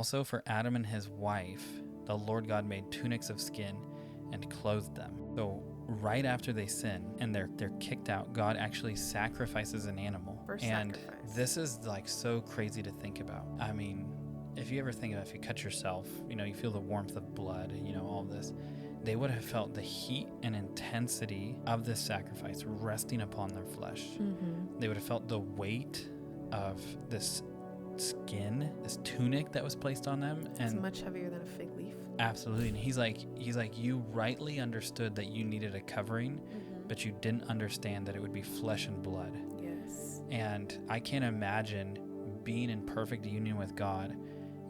Also for Adam and his wife, the Lord God made tunics of skin and clothed them. So right after they sin and they're kicked out, God actually sacrifices an animal. And this is like so crazy to think about. I mean, if you ever think about if you cut yourself, you feel the warmth of blood, all this. They would have felt the heat and intensity of this sacrifice resting upon their flesh. Mm-hmm. They would have felt the weight of this skin, this tunic that was placed on them. It's much heavier than a fig leaf. Absolutely. And he's like, you rightly understood that you needed a covering, mm-hmm. but you didn't understand that it would be flesh and blood. Yes. And I can't imagine being in perfect union with God,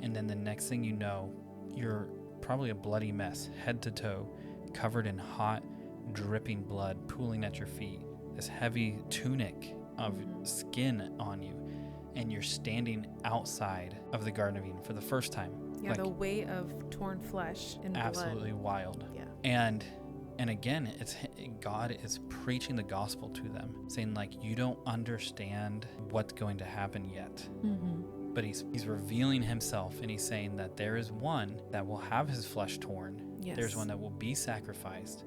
and then the next thing you know, you're probably a bloody mess, head to toe, covered in hot, dripping blood pooling at your feet, this heavy tunic of skin on you, and you're standing outside of the Garden of Eden for the first time. Yeah, the weight of torn flesh and blood. Absolutely wild. Yeah. And again, God is preaching the gospel to them, saying like, you don't understand what's going to happen yet. Mm-hmm. But he's revealing himself, and he's saying that there is one that will have his flesh torn. Yes. There's one that will be sacrificed,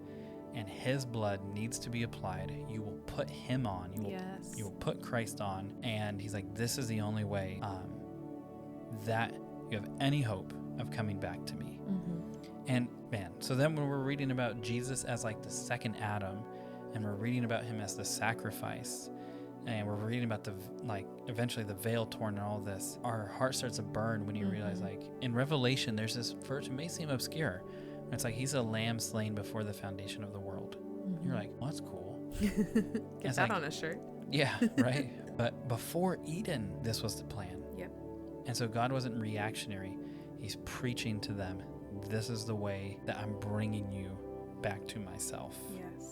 and his blood needs to be applied. You will put him on. You will put Christ on. And he's like, this is the only way that you have any hope of coming back to me. Mm-hmm. And man, so then when we're reading about Jesus as like the second Adam, and we're reading about him as the sacrifice, and we're reading about eventually the veil torn and all this, our heart starts to burn when you realize, like, in Revelation, there's this verse, it may seem obscure, but it's like, he's a lamb slain before the foundation of the world. Mm-hmm. You're like, well, that's cool. Get that on a shirt. Yeah, right? But before Eden, this was the plan. Yep. And so God wasn't reactionary. He's preaching to them, this is the way that I'm bringing you back to myself. Yes.